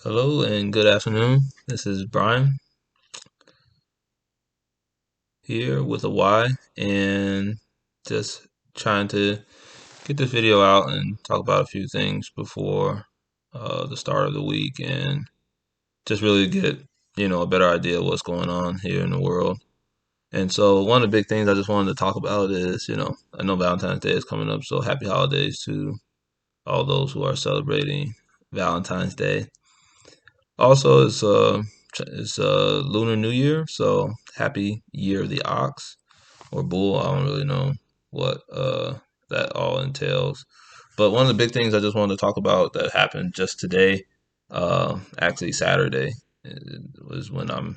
Hello and good afternoon. This is Brian here with a Y and just trying to get this video out and talk about a few things before the start of the week and just really get, a better idea of what's going on here in the world. And so one of the big things I just wanted to talk about is, I know Valentine's Day is coming up, so happy holidays to all those who are celebrating Valentine's Day. Also, it's Lunar New Year, so happy Year of the Ox or Bull. I don't really know what that all entails. But one of the big things I just wanted to talk about that happened just today, actually Saturday, it was when I'm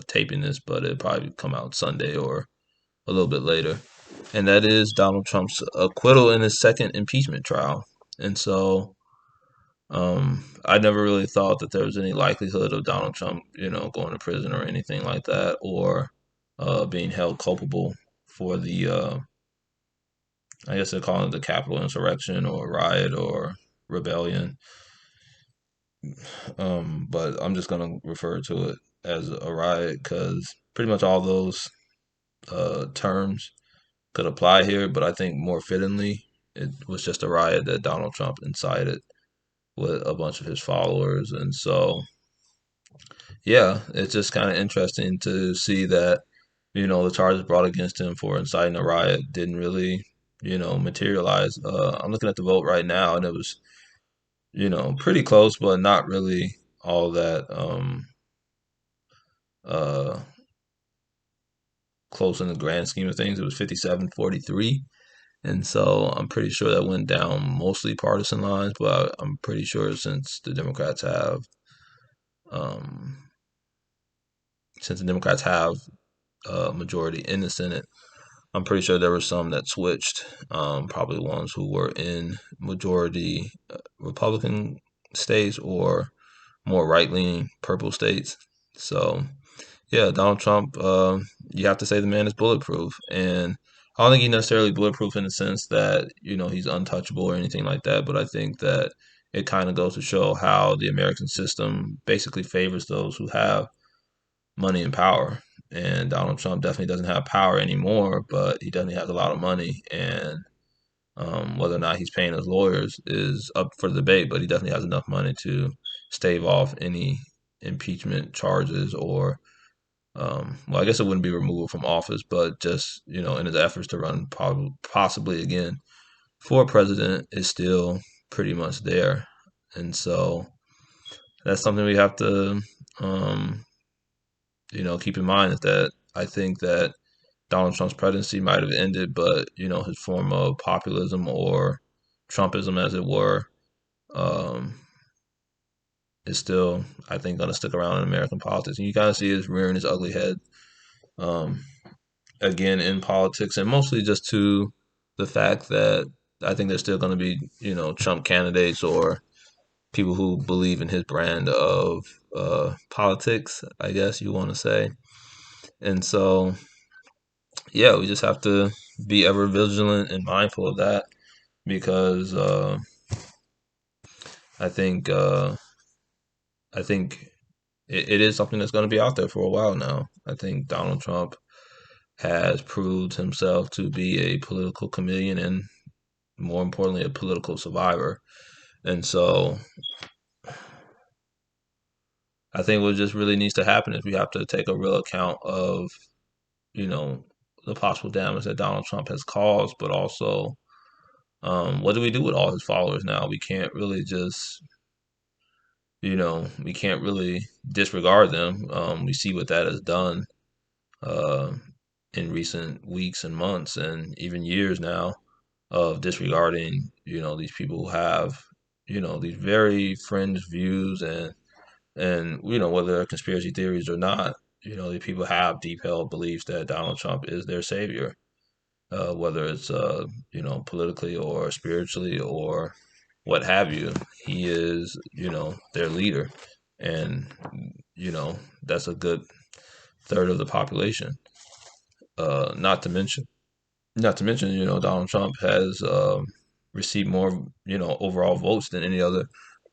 taping this, but it'll probably come out Sunday or a little bit later. And that is Donald Trump's acquittal in his second impeachment trial. And so I never really thought that there was any likelihood of Donald Trump, going to prison or anything like that, or being held culpable for I guess they're calling it the Capitol insurrection or riot or rebellion. But I'm just gonna refer to it as a riot because pretty much all those terms could apply here. But I think more fittingly, it was just a riot that Donald Trump incited with a bunch of his followers, and so yeah, it's just kind of interesting to see that, the charges brought against him for inciting a riot didn't really, materialize. I'm looking at the vote right now, and it was, pretty close, but not really all that uh, close in the grand scheme of things. It was 57-43. And so I'm pretty sure that went down mostly partisan lines, but I'm pretty sure um, since the Democrats have majority in the Senate, I'm pretty sure there were some that switched, probably ones who were in majority Republican states or more right leaning purple states. So, yeah, Donald Trump, you have to say the man is bulletproof. And I don't think he's necessarily bulletproof in the sense that, he's untouchable or anything like that. But I think that it kind of goes to show how the American system basically favors those who have money and power. And Donald Trump definitely doesn't have power anymore, but he definitely has a lot of money. And whether or not he's paying his lawyers is up for debate, but he definitely has enough money to stave off any impeachment charges or, well, I guess it wouldn't be removal from office, but just, in his efforts to run possibly again for president is still pretty much there. And so that's something we have to, um, keep in mind is that I think that Donald Trump's presidency might have ended, but his form of populism or Trumpism, as it were, um, is still, I think, going to stick around in American politics. And you kind of see it rearing its ugly head um, again in politics, and mostly just to the fact that I think there's still going to be, Trump candidates or people who believe in his brand of politics, I guess you want to say. And so yeah, we just have to be ever vigilant and mindful of that because I think uh, I think it is something that's going to be out there for a while now. I think Donald Trump has proved himself to be a political chameleon and more importantly a political survivor. And so I think what just really needs to happen is we have to take a real account of, you know, the possible damage that Donald Trump has caused, but also what do we do with all his followers now? We can't really just, we can't really disregard them. We see what that has done uh, in recent weeks and months and even years now of disregarding, these people who have, these very fringe views and whether they're conspiracy theories or not, these people have deep held beliefs that Donald Trump is their savior, whether it's politically or spiritually or what have you. He is their leader, and that's a good third of the population. Not to mention, Donald Trump has received more overall votes than any other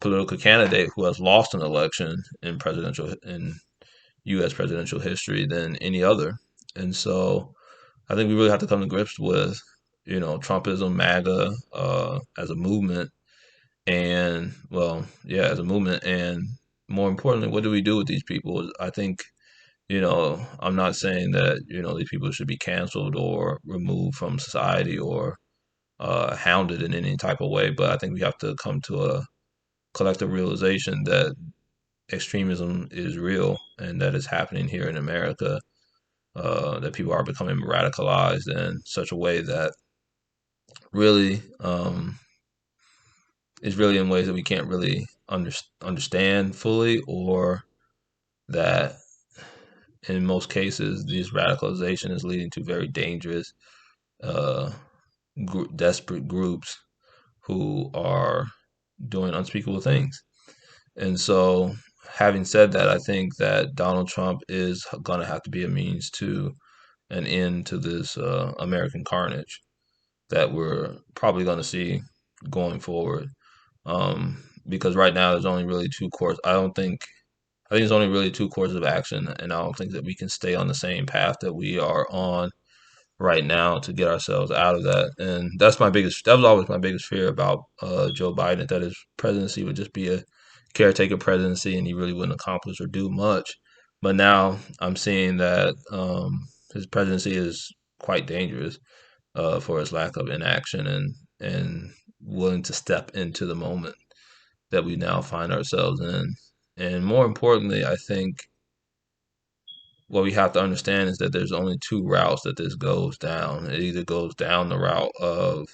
political candidate who has lost an election in U.S. presidential history than any other. And so I think we really have to come to grips with, Trumpism, MAGA, as a movement, and well, yeah, as a movement, and more importantly, what do we do with these people? I think, I'm not saying that these people should be canceled or removed from society or hounded in any type of way, but I think we have to come to a collective realization that extremism is real and that it's happening here in America. That people are becoming radicalized in such a way that really is really in ways that we can't really understand fully, or that in most cases this radicalization is leading to very dangerous, uh, desperate groups who are doing unspeakable things. And so, having said that, I think that Donald Trump is going to have to be a means to an end to this American carnage that we're probably going to see going forward. Because right now there's only really two courses. I think there's only really two courses of action, and I don't think that we can stay on the same path that we are on right now to get ourselves out of that. And that was always my biggest fear about Joe Biden, that his presidency would just be a caretaker presidency and he really wouldn't accomplish or do much. But now I'm seeing that his presidency is quite dangerous for its lack of inaction and willing to step into the moment that we now find ourselves in. And more importantly, I think what we have to understand is that there's only two routes that this goes down. It either goes down the route of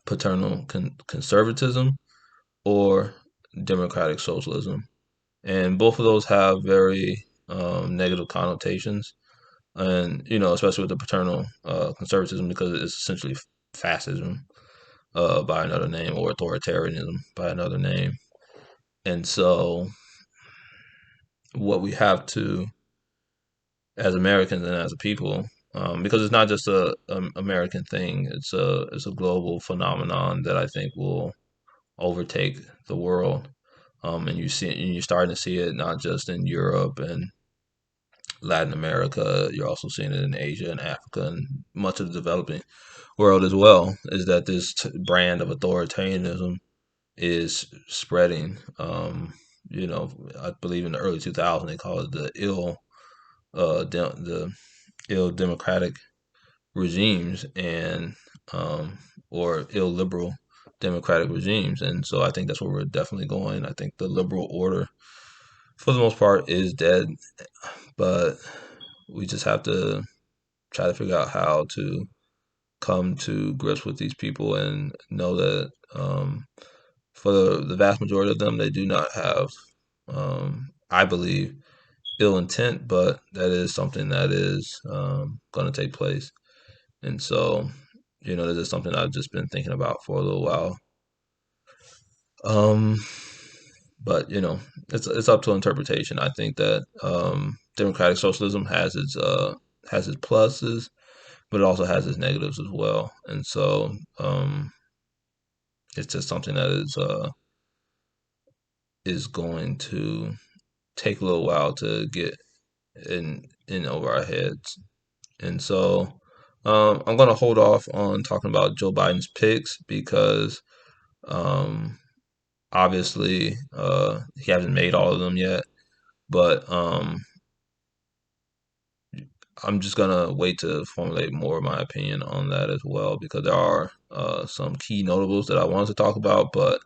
paternal conservatism or democratic socialism. And both of those have very negative connotations. And, especially with the paternal conservatism, because it's essentially fascism by another name, or authoritarianism by another name. And so, what we have to, as Americans and as a people, because it's not just a American thing. It's a global phenomenon that I think will overtake the world. And you're starting to see it not just in Europe and Latin America. You're also seeing it in Asia and Africa and much of the developing world as well. Is that this brand of authoritarianism is spreading? I believe in the early 2000s they called it the ill democratic regimes, and or illiberal democratic regimes. And so I think that's where we're definitely going. I think the liberal order, for the most part, is dead, but we just have to try to figure out how to come to grips with these people and know that for the vast majority of them, they do not have, I believe, ill intent, but that is something that is going to take place. And so, this is something I've just been thinking about for a little while. Um, but it's up to interpretation. I think that democratic socialism has its pluses, but it also has its negatives as well. And so, it's just something that is going to take a little while to get in over our heads. And so, I'm going to hold off on talking about Joe Biden's picks because um, obviously he hasn't made all of them yet. But I'm just going to wait to formulate more of my opinion on that as well, because there are some key notables that I wanted to talk about, but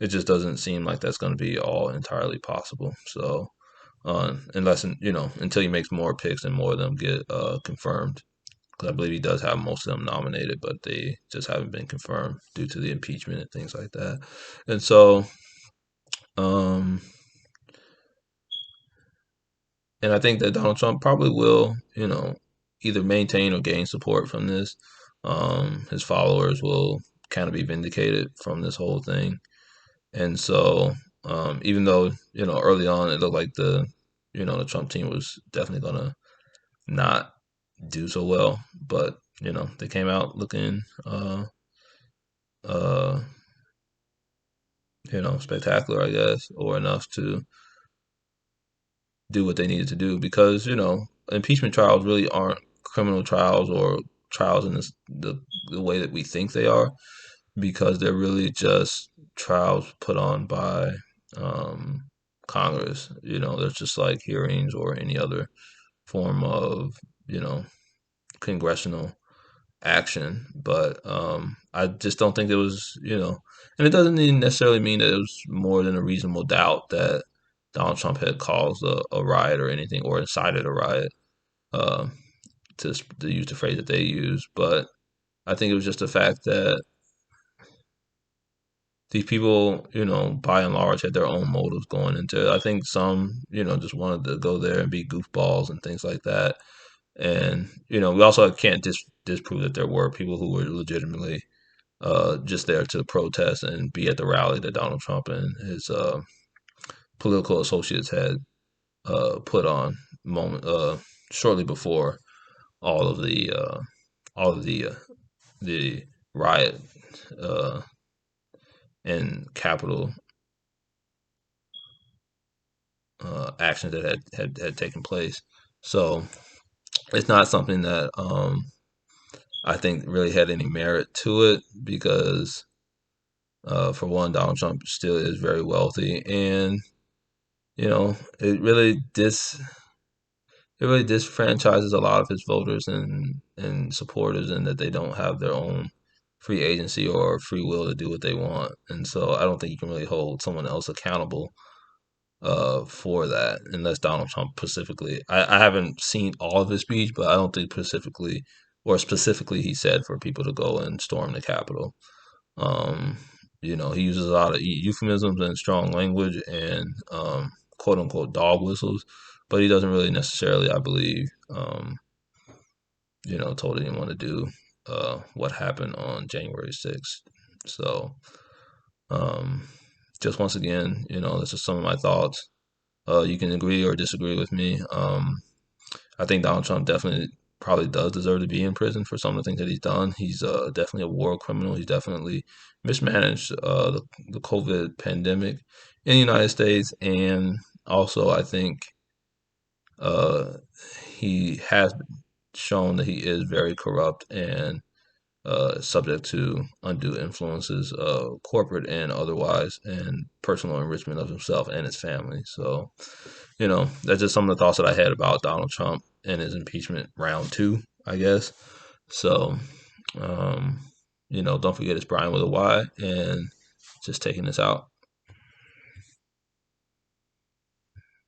it just doesn't seem like that's going to be all entirely possible. So, unless, until he makes more picks and more of them get confirmed. Because I believe he does have most of them nominated, but they just haven't been confirmed due to the impeachment and things like that. And so, um, and I think that Donald Trump probably will, either maintain or gain support from this. His followers will kind of be vindicated from this whole thing. And so, even though, early on it looked like the Trump team was definitely going to not do so well, but, they came out looking, uh, spectacular, I guess, or enough to do what they needed to do because impeachment trials really aren't criminal trials or trials in the way that we think they are because they're really just trials put on by um, Congress. They're just like hearings or any other form of you know congressional action. But I just don't think it was and it doesn't even necessarily mean that it was more than a reasonable doubt that Donald Trump had caused a riot or anything or incited a riot, uh, to use the phrase that they use. But I think it was just the fact that these people, by and large, had their own motives going into it. I think some, just wanted to go there and be goofballs and things like that. And we also can't disprove that there were people who were legitimately just there to protest and be at the rally that Donald Trump and his political associates had put on moment shortly before all of the uh, all of the riot uh, and Capitol actions that had taken place. So it's not something that I think really had any merit to it because, for one, Donald Trump still is very wealthy, and you know it really dis it really disfranchises a lot of his voters and supporters, and that they don't have their own free agency or free will to do what they want. And so I don't think you can really hold someone else accountable for that, unless Donald Trump specifically. I haven't seen all of his speech, but I don't think specifically he said for people to go and storm the Capitol. Um, he uses a lot of euphemisms and strong language and quote unquote dog whistles, but he doesn't really necessarily, I believe, told anyone to do what happened on January 6th. So, um, just once again, that's just some of my thoughts. You can agree or disagree with me. I think Donald Trump definitely probably does deserve to be in prison for some of the things that he's done. He's definitely a war criminal. He's definitely mismanaged the COVID pandemic in the United States, and also I think uh, he has shown that he is very corrupt and subject to undue influences, corporate and otherwise, and personal enrichment of himself and his family. So, that's just some of the thoughts that I had about Donald Trump and his impeachment round two, I guess. So, um, don't forget it's Brian with a Y, and just taking this out.